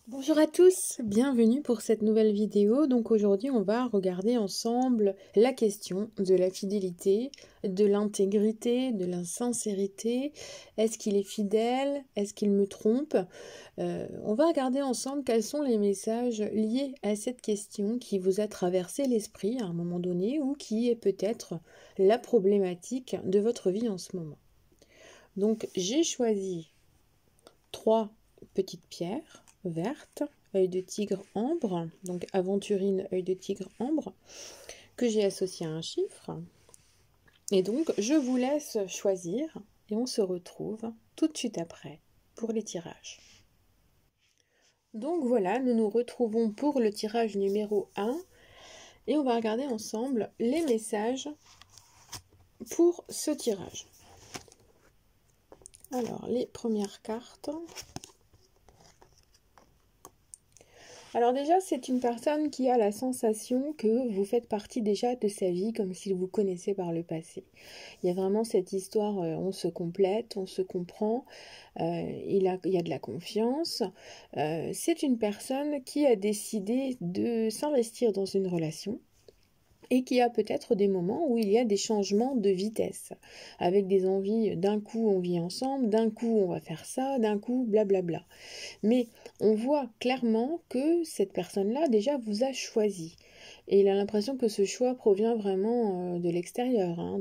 Bonjour à tous, bienvenue pour cette nouvelle vidéo. Donc aujourd'hui on va regarder ensemble la question de la fidélité, de l'intégrité, de la sincérité. Est-ce qu'il est fidèle? Est-ce qu'il me trompe? On va regarder ensemble quels sont les messages liés à cette question qui vous a traversé l'esprit à un moment donné ou qui est peut-être la problématique de votre vie en ce moment. Donc j'ai choisi 3 petites pierres vertes, œil de tigre ambre, donc aventurine œil de tigre ambre, que j'ai associé à un chiffre. Et donc je vous laisse choisir et on se retrouve tout de suite après pour les tirages. Donc voilà, nous nous retrouvons pour le tirage numéro 1 et on va regarder ensemble les messages pour ce tirage. Alors les premières cartes. Alors déjà, c'est une personne qui a la sensation que vous faites partie déjà de sa vie, comme s'il vous connaissait par le passé. Il y a vraiment cette histoire, on se complète, on se comprend, il y a de la confiance. C'est une personne qui a décidé de s'investir dans une relation et qui a peut-être des moments où il y a des changements de vitesse, avec des envies, d'un coup on vit ensemble, d'un coup on va faire ça, d'un coup blablabla. Mais on voit clairement que cette personne-là déjà vous a choisi. Et il a l'impression que ce choix provient vraiment de l'extérieur, hein,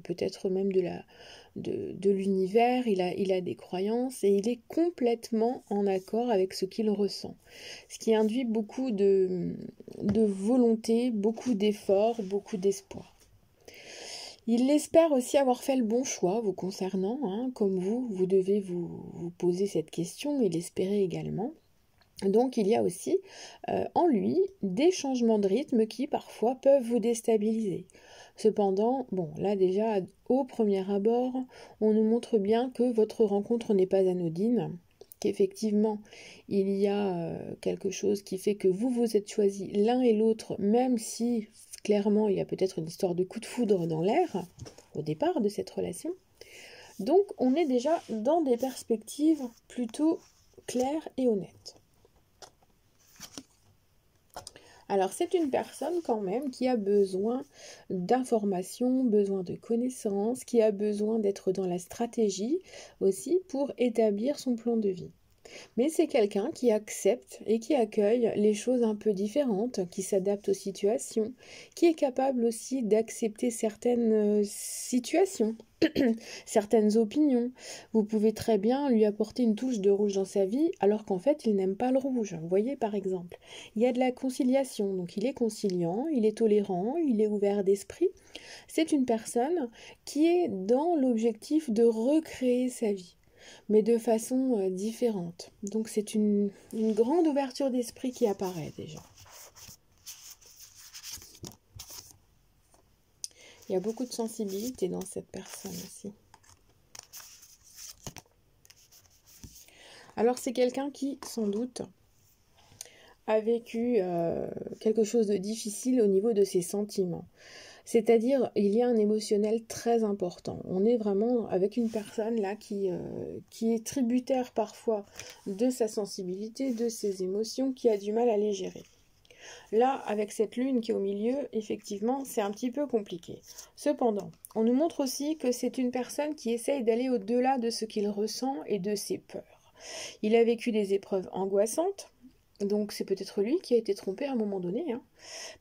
peut-être même de l'univers. Il a des croyances et il est complètement en accord avec ce qu'il ressent. Ce qui induit beaucoup de volonté, beaucoup d'efforts, beaucoup d'espoir. Il espère aussi avoir fait le bon choix vous concernant, hein, comme vous devez vous poser cette question et l'espérer également. Donc il y a aussi en lui des changements de rythme qui parfois peuvent vous déstabiliser. Cependant, bon, là déjà au premier abord, on nous montre bien que votre rencontre n'est pas anodine, qu'effectivement il y a quelque chose qui fait que vous vous êtes choisis l'un et l'autre, même si clairement il y a peut-être une histoire de coup de foudre dans l'air au départ de cette relation. Donc on est déjà dans des perspectives plutôt claires et honnêtes. Alors c'est une personne quand même qui a besoin d'informations, besoin de connaissances, qui a besoin d'être dans la stratégie aussi pour établir son plan de vie. Mais c'est quelqu'un qui accepte et qui accueille les choses un peu différentes, qui s'adapte aux situations, qui est capable aussi d'accepter certaines situations, certaines opinions. Vous pouvez très bien lui apporter une touche de rouge dans sa vie, alors qu'en fait, il n'aime pas le rouge. Vous voyez, par exemple, il y a de la conciliation, donc il est conciliant, il est tolérant, il est ouvert d'esprit. C'est une personne qui est dans l'objectif de recréer sa vie, mais de façon différente. Donc c'est une grande ouverture d'esprit qui apparaît déjà. Il y a beaucoup de sensibilité dans cette personne aussi. Alors c'est quelqu'un qui, sans doute, a vécu quelque chose de difficile au niveau de ses sentiments. C'est-à-dire, il y a un émotionnel très important. On est vraiment avec une personne là qui est tributaire parfois de sa sensibilité, de ses émotions, qui a du mal à les gérer. Là, avec cette lune qui est au milieu, effectivement, c'est un petit peu compliqué. Cependant, on nous montre aussi que c'est une personne qui essaye d'aller au-delà de ce qu'il ressent et de ses peurs. Il a vécu des épreuves angoissantes, donc c'est peut-être lui qui a été trompé à un moment donné, hein,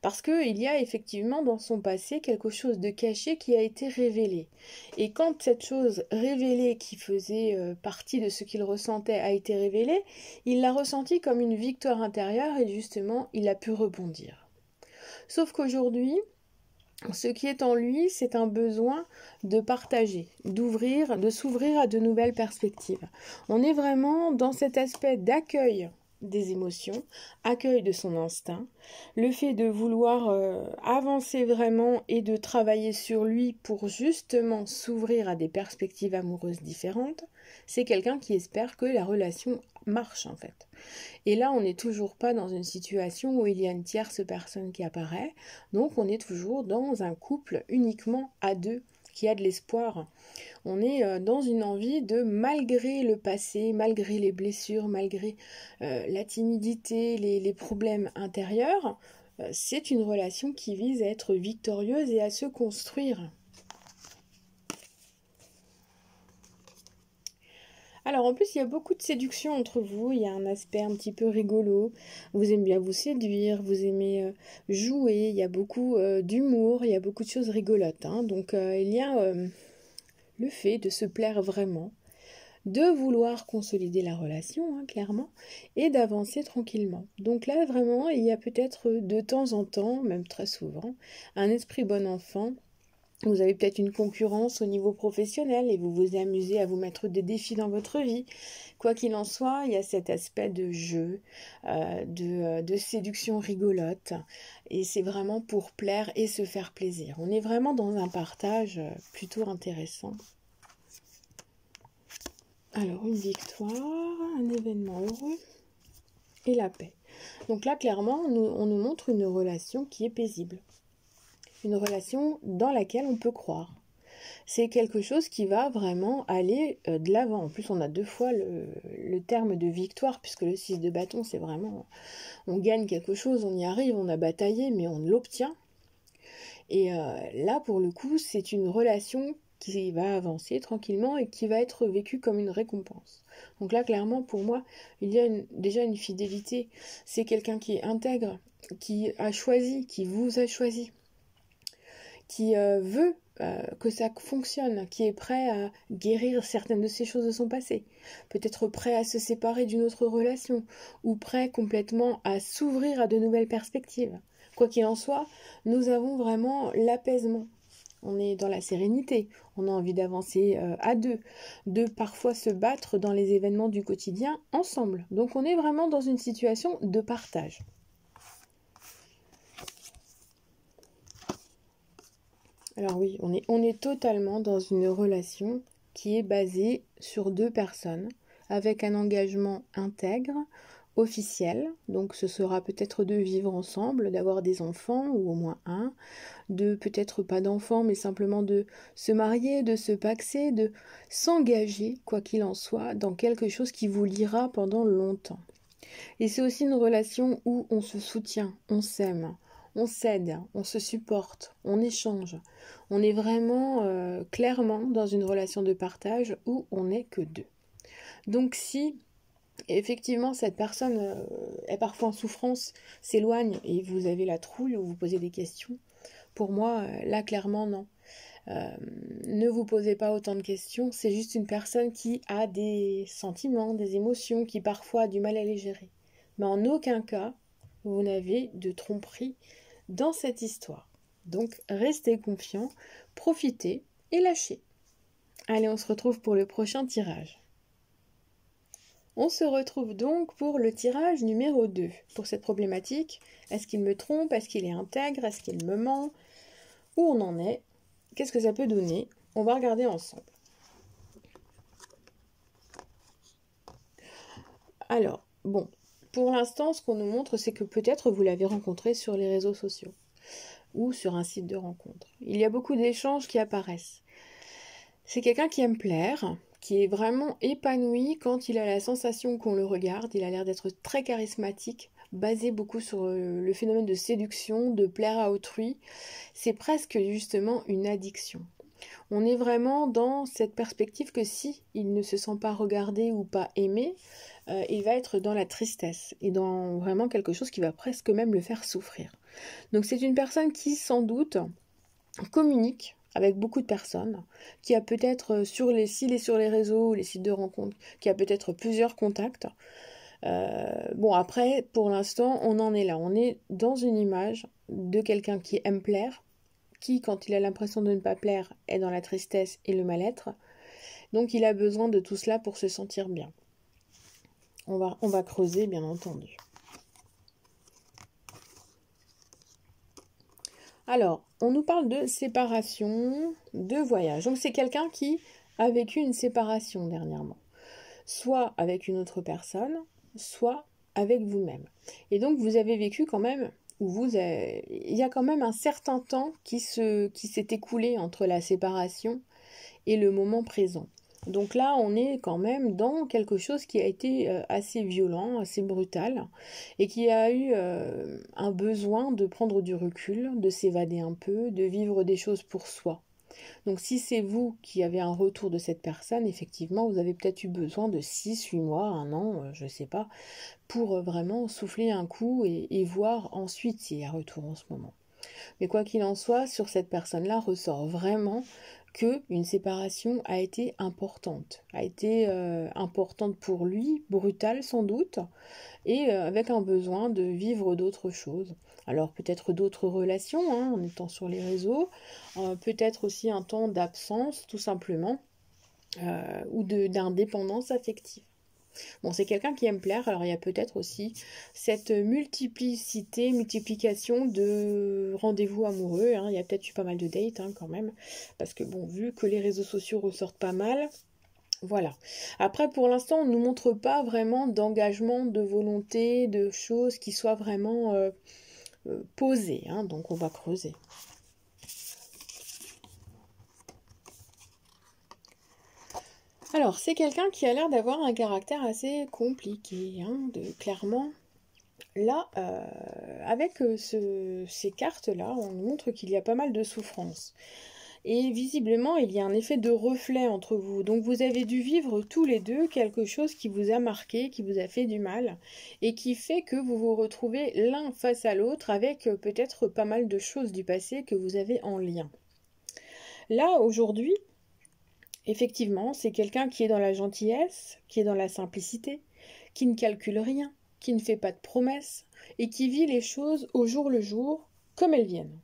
parce qu'il y a effectivement dans son passé quelque chose de caché qui a été révélé. Et quand cette chose révélée qui faisait partie de ce qu'il ressentait a été révélée, il l'a ressenti comme une victoire intérieure et justement il a pu rebondir. Sauf qu'aujourd'hui, ce qui est en lui, c'est un besoin de partager, d'ouvrir, de s'ouvrir à de nouvelles perspectives. On est vraiment dans cet aspect d'accueil des émotions, accueil de son instinct, le fait de vouloir avancer vraiment et de travailler sur lui pour justement s'ouvrir à des perspectives amoureuses différentes, c'est quelqu'un qui espère que la relation marche en fait. Et là, on n'est toujours pas dans une situation où il y a une tierce personne qui apparaît, donc on est toujours dans un couple uniquement à deux qui a de l'espoir. On est dans une envie de, malgré le passé, malgré les blessures, malgré la timidité, les problèmes intérieurs, c'est une relation qui vise à être victorieuse et à se construire. Alors en plus, il y a beaucoup de séduction entre vous, il y a un aspect un petit peu rigolo, vous aimez bien vous séduire, vous aimez jouer, il y a beaucoup d'humour, il y a beaucoup de choses rigolotes, hein. Donc il y a le fait de se plaire vraiment, de vouloir consolider la relation, hein, clairement, et d'avancer tranquillement. Donc là, vraiment, il y a peut-être de temps en temps, même très souvent, un esprit bon enfant. Vous avez peut-être une concurrence au niveau professionnel et vous vous amusez à vous mettre des défis dans votre vie. Quoi qu'il en soit, il y a cet aspect de jeu, de séduction rigolote. Et c'est vraiment pour plaire et se faire plaisir. On est vraiment dans un partage plutôt intéressant. Alors, une victoire, un événement heureux et la paix. Donc là, clairement, on nous montre une relation qui est paisible. Une relation dans laquelle on peut croire. C'est quelque chose qui va vraiment aller de l'avant. En plus, on a 2 fois le terme de victoire, puisque le 6 de bâton, c'est vraiment, on gagne quelque chose, on y arrive, on a bataillé, mais on l'obtient. Et là, pour le coup, c'est une relation qui va avancer tranquillement et qui va être vécue comme une récompense. Donc là, clairement, pour moi, il y a déjà une fidélité. C'est quelqu'un qui est intègre, qui a choisi, qui vous a choisi, qui veut que ça fonctionne, qui est prêt à guérir certaines de ces choses de son passé, peut-être prêt à se séparer d'une autre relation, ou prêt complètement à s'ouvrir à de nouvelles perspectives. Quoi qu'il en soit, nous avons vraiment l'apaisement. On est dans la sérénité, on a envie d'avancer à deux, de parfois se battre dans les événements du quotidien ensemble. Donc on est vraiment dans une situation de partage. Alors oui, on est totalement dans une relation qui est basée sur 2 personnes, avec un engagement intègre, officiel, donc ce sera peut-être de vivre ensemble, d'avoir des enfants, ou au moins un, de peut-être pas d'enfants, mais simplement de se marier, de se paxer, de s'engager, quoi qu'il en soit, dans quelque chose qui vous liera pendant longtemps. Et c'est aussi une relation où on se soutient, on s'aime, on s'aide, on se supporte, on échange. On est vraiment clairement dans une relation de partage où on n'est que 2. Donc si effectivement cette personne est parfois en souffrance, s'éloigne et vous avez la trouille ou vous posez des questions, pour moi, là clairement non. Ne vous posez pas autant de questions, c'est juste une personne qui a des sentiments, des émotions, qui parfois a du mal à les gérer. Mais en aucun cas, vous n'avez de tromperie dans cette histoire. Donc restez confiants, profitez et lâchez. Allez, on se retrouve pour le prochain tirage. On se retrouve donc pour le tirage numéro 2. Pour cette problématique, est-ce qu'il me trompe? Est-ce qu'il est intègre? Est-ce qu'il me ment? Où on en est? Qu'est-ce que ça peut donner? On va regarder ensemble. Alors, bon, pour l'instant, ce qu'on nous montre, c'est que peut-être vous l'avez rencontré sur les réseaux sociaux ou sur un site de rencontre. Il y a beaucoup d'échanges qui apparaissent. C'est quelqu'un qui aime plaire, qui est vraiment épanoui quand il a la sensation qu'on le regarde. Il a l'air d'être très charismatique, basé beaucoup sur le phénomène de séduction, de plaire à autrui. C'est presque justement une addiction. On est vraiment dans cette perspective que si il ne se sent pas regardé ou pas aimé, il va être dans la tristesse et dans vraiment quelque chose qui va presque même le faire souffrir. Donc c'est une personne qui sans doute communique avec beaucoup de personnes, qui a peut-être s'il est sur les réseaux ou les sites de rencontres, qui a peut-être plusieurs contacts. Bon après, pour l'instant, on en est là. On est dans une image de quelqu'un qui aime plaire, qui, quand il a l'impression de ne pas plaire, est dans la tristesse et le mal-être. Donc il a besoin de tout cela pour se sentir bien. On va creuser, bien entendu. Alors, on nous parle de séparation, de voyage. Donc c'est quelqu'un qui a vécu une séparation dernièrement. Soit avec une autre personne, soit avec vous-même. Et donc vous avez vécu quand même où il y a quand même un certain temps qui s'est écoulé entre la séparation et le moment présent. Donc là, on est quand même dans quelque chose qui a été assez violent, assez brutal, et qui a eu un besoin de prendre du recul, de s'évader un peu, de vivre des choses pour soi. Donc si c'est vous qui avez un retour de cette personne, effectivement, vous avez peut-être eu besoin de 6, 8 mois, un an, je ne sais pas, pour vraiment souffler un coup et voir ensuite s'il y a retour en ce moment. Mais quoi qu'il en soit, sur cette personne-là ressort vraiment que une séparation a été importante. A été importante pour lui, brutale sans doute, et avec un besoin de vivre d'autres choses. Alors peut-être d'autres relations, hein, en étant sur les réseaux, peut-être aussi un temps d'absence, tout simplement, ou d'indépendance affective. Bon, c'est quelqu'un qui aime plaire, alors il y a peut-être aussi cette multiplication de rendez-vous amoureux, hein. Il y a peut-être eu pas mal de dates hein, quand même, parce que bon, vu que les réseaux sociaux ressortent pas mal, voilà. Après, pour l'instant, on ne nous montre pas vraiment d'engagement, de volonté, de choses qui soient vraiment posées, hein, donc on va creuser. Alors, c'est quelqu'un qui a l'air d'avoir un caractère assez compliqué, hein, clairement. Là, avec ces cartes-là, on nous montre qu'il y a pas mal de souffrance. Et visiblement, il y a un effet de reflet entre vous. Donc vous avez dû vivre tous les deux quelque chose qui vous a marqué, qui vous a fait du mal, et qui fait que vous vous retrouvez l'un face à l'autre avec peut-être pas mal de choses du passé que vous avez en lien. Là, aujourd'hui, effectivement, c'est quelqu'un qui est dans la gentillesse, qui est dans la simplicité, qui ne calcule rien, qui ne fait pas de promesses, et qui vit les choses au jour le jour, comme elles viennent.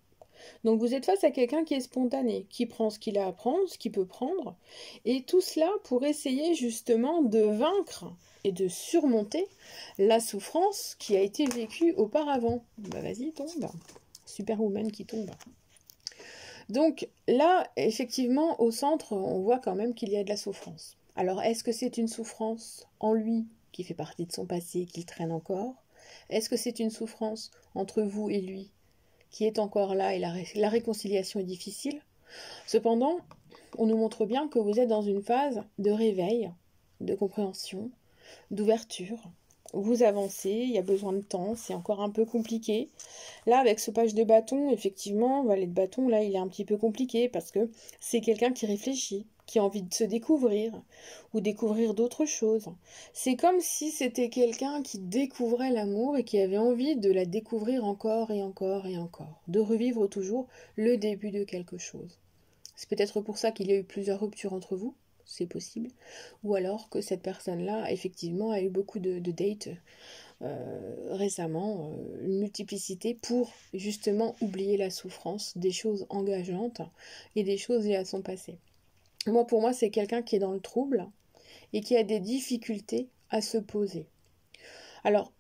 Donc vous êtes face à quelqu'un qui est spontané, qui prend ce qu'il a à prendre, ce qu'il peut prendre, et tout cela pour essayer justement de vaincre et de surmonter la souffrance qui a été vécue auparavant. Bah vas-y, tombe. Superwoman qui tombe. Donc là, effectivement, au centre, on voit quand même qu'il y a de la souffrance. Alors, est-ce que c'est une souffrance en lui qui fait partie de son passé, qu'il traîne encore? Est-ce que c'est une souffrance entre vous et lui qui est encore là et la réconciliation est difficile? Cependant, on nous montre bien que vous êtes dans une phase de réveil, de compréhension, d'ouverture. Vous avancez, il y a besoin de temps, c'est encore un peu compliqué. Là, avec ce page de bâton, effectivement, valet de bâton, là, il est un petit peu compliqué parce que c'est quelqu'un qui réfléchit, qui a envie de se découvrir ou découvrir d'autres choses. C'est comme si c'était quelqu'un qui découvrait l'amour et qui avait envie de la découvrir encore et encore et encore, de revivre toujours le début de quelque chose. C'est peut-être pour ça qu'il y a eu plusieurs ruptures entre vous, c'est possible, ou alors que cette personne-là, effectivement, a eu beaucoup de dates récemment, une multiplicité pour justement oublier la souffrance des choses engageantes et des choses liées à son passé. Pour moi, c'est quelqu'un qui est dans le trouble et qui a des difficultés à se poser. Alors,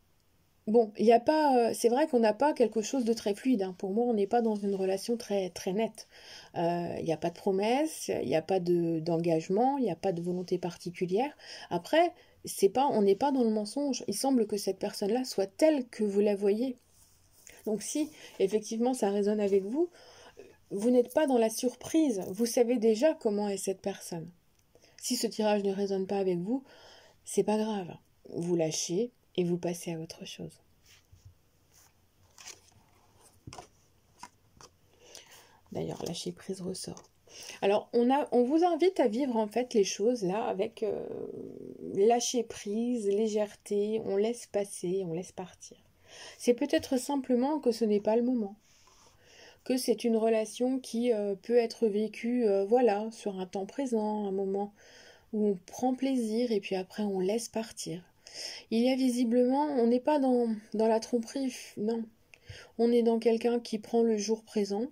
bon, il n'y a pas, c'est vrai qu'on n'a pas quelque chose de très fluide, hein. Pour moi, on n'est pas dans une relation très, très nette. Il n'y a pas de promesse, il n'y a pas d'engagement, il n'y a pas de volonté particulière. Après, on n'est pas dans le mensonge. Il semble que cette personne-là soit telle que vous la voyez. Donc si, effectivement, ça résonne avec vous, vous n'êtes pas dans la surprise. Vous savez déjà comment est cette personne. Si ce tirage ne résonne pas avec vous, c'est pas grave. Vous lâchez et vous passez à autre chose. D'ailleurs, lâcher prise ressort. Alors, on vous invite à vivre en fait les choses là avec lâcher prise, légèreté, on laisse passer, on laisse partir. C'est peut-être simplement que ce n'est pas le moment, que c'est une relation qui peut être vécue, voilà, sur un temps présent, un moment où on prend plaisir et puis après on laisse partir. Il y a visiblement, on n'est pas dans la tromperie, non. On est dans quelqu'un qui prend le jour présent,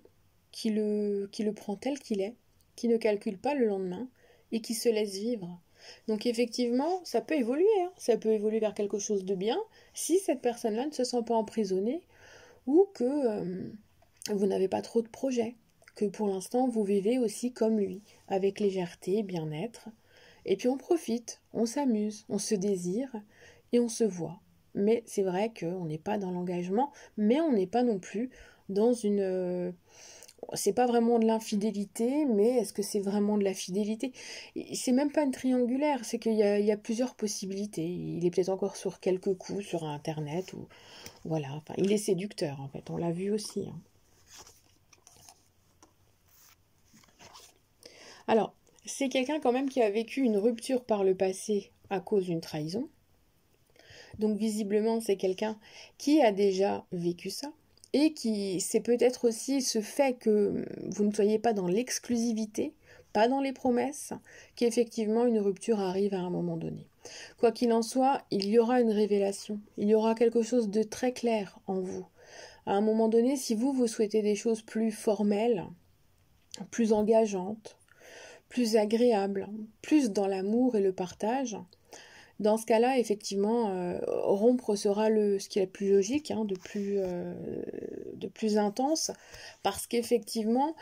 qui le prend tel qu'il est, qui ne calcule pas le lendemain et qui se laisse vivre. Donc effectivement, ça peut évoluer, hein. Ça peut évoluer vers quelque chose de bien si cette personne-là ne se sent pas emprisonnée ou que vous n'avez pas trop de projets, que pour l'instant vous vivez aussi comme lui, avec légèreté, bien-être. Et puis on profite, on s'amuse, on se désire et on se voit. mais c'est vrai qu'on n'est pas dans l'engagement, mais on n'est pas non plus dans une... c'est pas vraiment de l'infidélité, mais est-ce que c'est vraiment de la fidélité? C'est même pas une triangulaire, c'est qu'il y a plusieurs possibilités. Il est peut-être encore sur quelques coups sur Internet, ou voilà, enfin, il est séducteur en fait, on l'a vu aussi. Hein. Alors, c'est quelqu'un quand même qui a vécu une rupture par le passé à cause d'une trahison. Donc visiblement, c'est quelqu'un qui a déjà vécu ça et qui c'est peut-être aussi ce fait que vous ne soyez pas dans l'exclusivité, pas dans les promesses, qu'effectivement une rupture arrive à un moment donné. Quoi qu'il en soit, il y aura une révélation, il y aura quelque chose de très clair en vous. À un moment donné, si vous souhaitez des choses plus formelles, plus engageantes, plus agréables, plus dans l'amour et le partage, dans ce cas-là, effectivement, rompre sera ce qui est le plus logique, hein, de plus intense, parce qu'effectivement,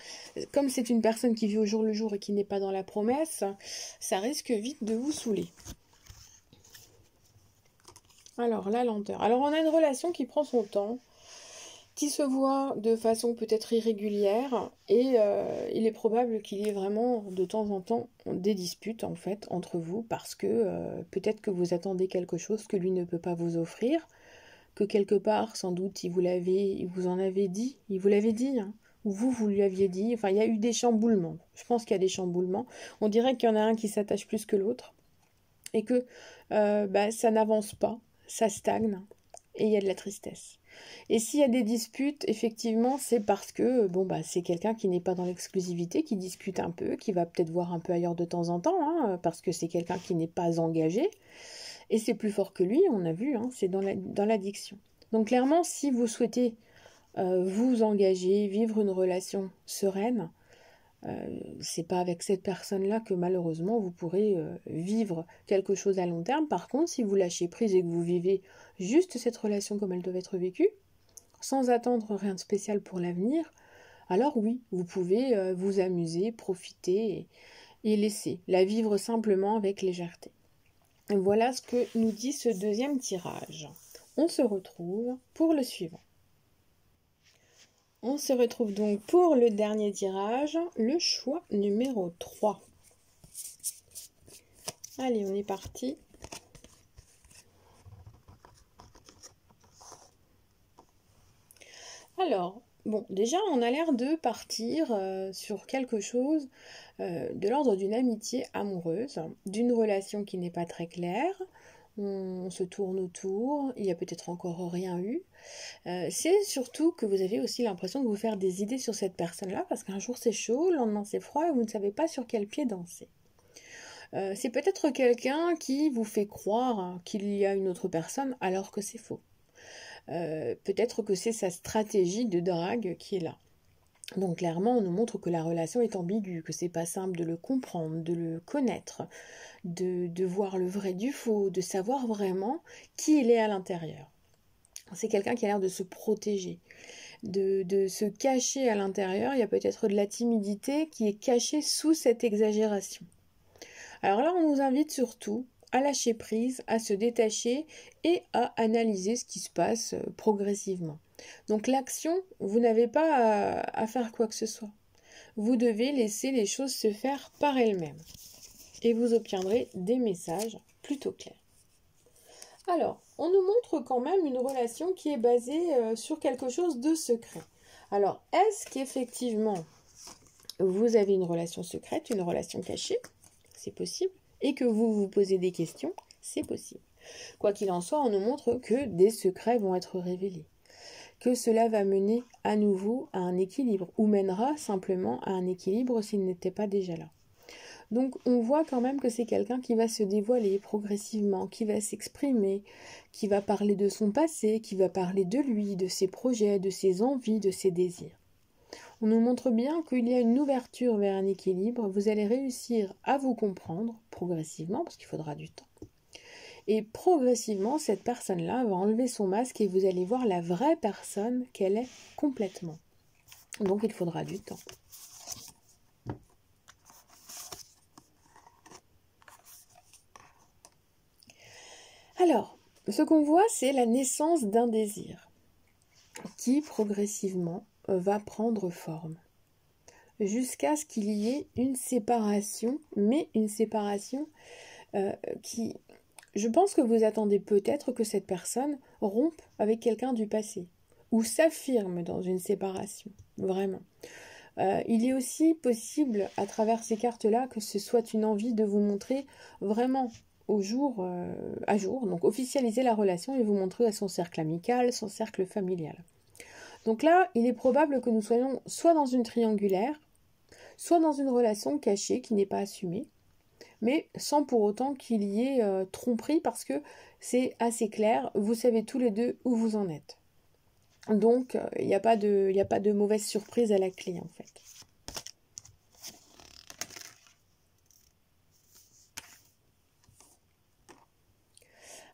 comme c'est une personne qui vit au jour le jour et qui n'est pas dans la promesse, ça risque vite de vous saouler. Alors, la lenteur. Alors, on a une relation qui prend son temps, qui se voit de façon peut-être irrégulière, et il est probable qu'il y ait vraiment de temps en temps des disputes en fait entre vous, parce que peut-être que vous attendez quelque chose que lui ne peut pas vous offrir, que quelque part sans doute il vous en avait dit, il vous l'avait dit, hein, ou vous lui aviez dit, enfin il y a eu des chamboulements, je pense qu'il y a des chamboulements, on dirait qu'il y en a un qui s'attache plus que l'autre, et que ça n'avance pas, ça stagne, et il y a de la tristesse. Et s'il y a des disputes, effectivement, c'est parce que c'est quelqu'un qui n'est pas dans l'exclusivité, qui discute un peu, qui va peut-être voir un peu ailleurs de temps en temps, hein, parce que c'est quelqu'un qui n'est pas engagé. Et c'est plus fort que lui, on a vu, hein, c'est dans l'addiction. Donc clairement, si vous souhaitez vous engager, vivre une relation sereine, c'est pas avec cette personne-là que malheureusement vous pourrez vivre quelque chose à long terme. Par contre, si vous lâchez prise et que vous vivez juste cette relation comme elle doit être vécue, sans attendre rien de spécial pour l'avenir, alors oui, vous pouvez vous amuser, profiter et laisser la vivre simplement avec légèreté. Et voilà ce que nous dit ce deuxième tirage. On se retrouve pour le suivant. On se retrouve donc pour le dernier tirage, le choix numéro 3. Allez, on est parti. Alors, bon, déjà, on a l'air de partir sur quelque chose de l'ordre d'une amitié amoureuse, d'une relation qui n'est pas très claire. On se tourne autour, il n'y a peut-être encore rien eu. C'est surtout que vous avez aussi l'impression de vous faire des idées sur cette personne-là, parce qu'un jour c'est chaud, le lendemain c'est froid, et vous ne savez pas sur quel pied danser. C'est peut-être quelqu'un qui vous fait croire qu'il y a une autre personne alors que c'est faux. Peut-être que c'est sa stratégie de drague qui est là. Donc clairement, on nous montre que la relation est ambiguë, que c'est pas simple de le comprendre, de le connaître, de voir le vrai du faux, de savoir vraiment qui il est à l'intérieur. C'est quelqu'un qui a l'air de se protéger, de se cacher à l'intérieur. Il y a peut-être de la timidité qui est cachée sous cette exagération. Alors là, on nous invite surtout à lâcher prise, à se détacher et à analyser ce qui se passe progressivement. Donc l'action, vous n'avez pas à faire quoi que ce soit. Vous devez laisser les choses se faire par elles-mêmes. Et vous obtiendrez des messages plutôt clairs. Alors, on nous montre quand même une relation qui est basée sur quelque chose de secret. Alors, est-ce qu'effectivement, vous avez une relation secrète, une relation cachée? C'est possible. Et que vous vous posez des questions? C'est possible. Quoi qu'il en soit, on nous montre que des secrets vont être révélés. Que cela va mener à nouveau à un équilibre, ou mènera simplement à un équilibre s'il n'était pas déjà là. Donc on voit quand même que c'est quelqu'un qui va se dévoiler progressivement, qui va s'exprimer, qui va parler de son passé, qui va parler de lui, de ses projets, de ses envies, de ses désirs. On nous montre bien qu'il y a une ouverture vers un équilibre, vous allez réussir à vous comprendre progressivement, parce qu'il faudra du temps. Et progressivement, cette personne-là va enlever son masque et vous allez voir la vraie personne qu'elle est complètement. Donc il faudra du temps. Alors, Ce qu'on voit, c'est la naissance d'un désir qui progressivement va prendre forme jusqu'à ce qu'il y ait une séparation, mais une séparation qui... Je pense que vous attendez peut-être que cette personne rompe avec quelqu'un du passé ou s'affirme dans une séparation, vraiment. Il est aussi possible, à travers ces cartes-là, que ce soit une envie de vous montrer vraiment au jour, à jour, donc officialiser la relation et vous montrer à son cercle amical, son cercle familial. Donc là, il est probable que nous soyons soit dans une triangulaire, soit dans une relation cachée qui n'est pas assumée, mais sans pour autant qu'il y ait tromperie, parce que c'est assez clair, vous savez tous les deux où vous en êtes. Donc, il n'y a pas de mauvaise surprise à la clé, en fait.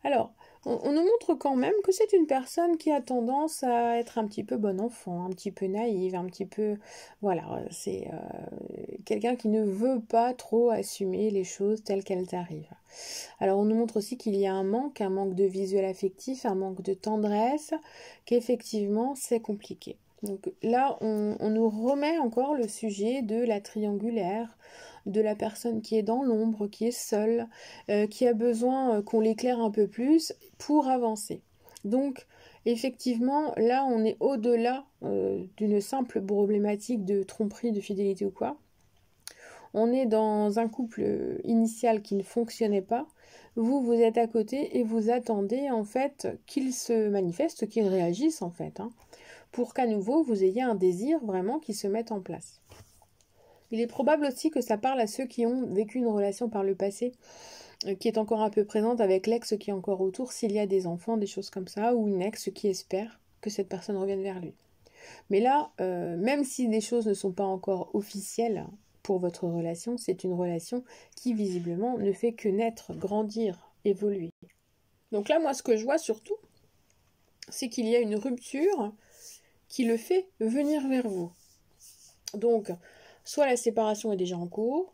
Alors, on nous montre quand même que c'est une personne qui a tendance à être un petit peu bon enfant, un petit peu naïve, un petit peu... Voilà, c'est quelqu'un qui ne veut pas trop assumer les choses telles qu'elles arrivent. Alors, on nous montre aussi qu'il y a un manque de visuel affectif, un manque de tendresse, qu'effectivement, c'est compliqué. Donc là, on nous remet encore le sujet de la triangulaire, de la personne qui est dans l'ombre, qui est seule, qui a besoin qu'on l'éclaire un peu plus pour avancer. Donc, effectivement, là, on est au-delà d'une simple problématique de tromperie, de fidélité ou quoi. On est dans un couple initial qui ne fonctionnait pas. Vous êtes à côté et vous attendez en fait qu'il se manifeste, qu'il réagisse en fait, pour qu'à nouveau vous ayez un désir vraiment qui se mette en place. Il est probable aussi que ça parle à ceux qui ont vécu une relation par le passé, qui est encore un peu présente avec l'ex qui est encore autour, s'il y a des enfants, des choses comme ça, ou une ex qui espère que cette personne revienne vers lui. Mais là, même si des choses ne sont pas encore officielles pour votre relation, c'est une relation qui visiblement ne fait que naître, grandir, évoluer. Donc là, moi, ce que je vois surtout, c'est qu'il y a une rupture qui le fait venir vers vous. Donc, soit la séparation est déjà en cours,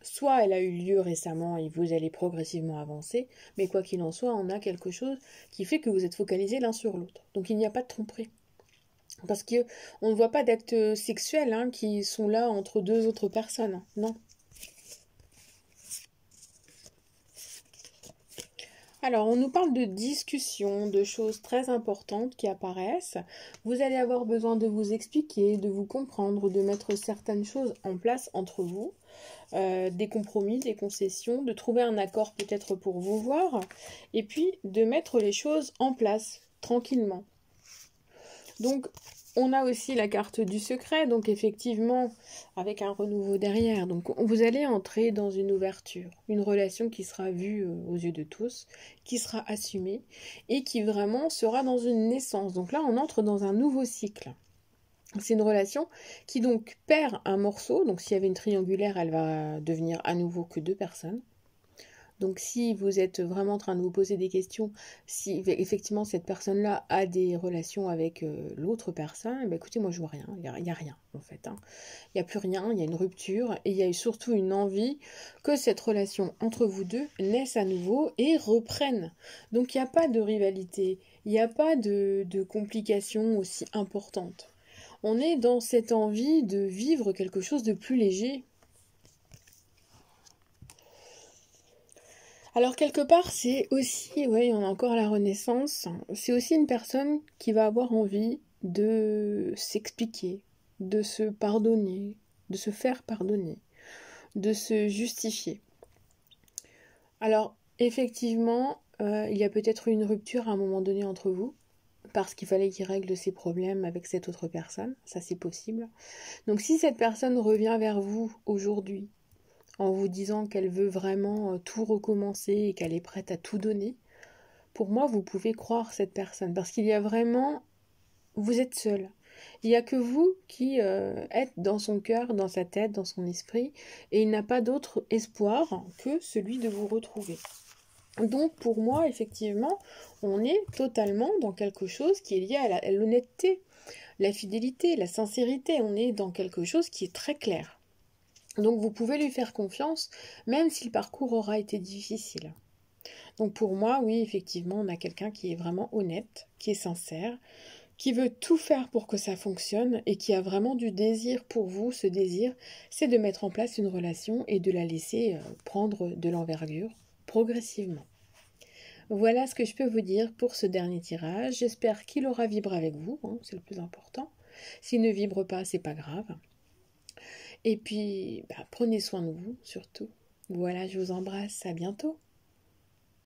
soit elle a eu lieu récemment et vous allez progressivement avancer, mais quoi qu'il en soit, on a quelque chose qui fait que vous êtes focalisés l'un sur l'autre. Donc il n'y a pas de tromperie. Parce qu'on ne voit pas d'actes sexuels qui sont là entre deux autres personnes. Non. Alors, on nous parle de discussions, de choses très importantes qui apparaissent. Vous allez avoir besoin de vous expliquer, de vous comprendre, de mettre certaines choses en place entre vous. Des compromis, des concessions, de trouver un accord peut-être pour vous voir. Et puis, de mettre les choses en place, tranquillement. Donc, on a aussi la carte du secret, donc effectivement, avec un renouveau derrière. Donc, vous allez entrer dans une ouverture, une relation qui sera vue aux yeux de tous, qui sera assumée et qui vraiment sera dans une naissance. Donc là, on entre dans un nouveau cycle. C'est une relation qui donc perd un morceau. Donc, s'il y avait une triangulaire, elle va devenir à nouveau que deux personnes. Donc si vous êtes vraiment en train de vous poser des questions, si effectivement cette personne-là a des relations avec l'autre personne, bah écoutez, moi je vois rien, il n'y a rien en fait. Il n'y a plus rien, il y a une rupture et il y a surtout une envie que cette relation entre vous deux naisse à nouveau et reprenne. Donc il n'y a pas de rivalité, il n'y a pas de complications aussi importantes. On est dans cette envie de vivre quelque chose de plus léger. Alors quelque part, c'est aussi, oui, on a encore la Renaissance, c'est aussi une personne qui va avoir envie de s'expliquer, de se pardonner, de se faire pardonner, de se justifier. Alors, effectivement, il y a peut-être eu une rupture à un moment donné entre vous, parce qu'il fallait qu'il règle ses problèmes avec cette autre personne, ça c'est possible. Donc si cette personne revient vers vous aujourd'hui, en vous disant qu'elle veut vraiment tout recommencer et qu'elle est prête à tout donner, pour moi, vous pouvez croire cette personne. Parce qu'il y a vraiment... Vous êtes seul. Il n'y a que vous qui êtes dans son cœur, dans sa tête, dans son esprit, et il n'a pas d'autre espoir que celui de vous retrouver. Donc pour moi, effectivement, on est totalement dans quelque chose qui est lié à l'honnêteté, la fidélité, la sincérité. On est dans quelque chose qui est très clair. Donc vous pouvez lui faire confiance, même si le parcours aura été difficile. Donc pour moi, oui, effectivement, on a quelqu'un qui est vraiment honnête, qui est sincère, qui veut tout faire pour que ça fonctionne et qui a vraiment du désir pour vous. Ce désir, c'est de mettre en place une relation et de la laisser prendre de l'envergure progressivement. Voilà ce que je peux vous dire pour ce dernier tirage. J'espère qu'il aura vibré avec vous, hein, c'est le plus important. S'il ne vibre pas, c'est pas grave. Et puis, prenez soin de vous surtout. Voilà, je vous embrasse, à bientôt.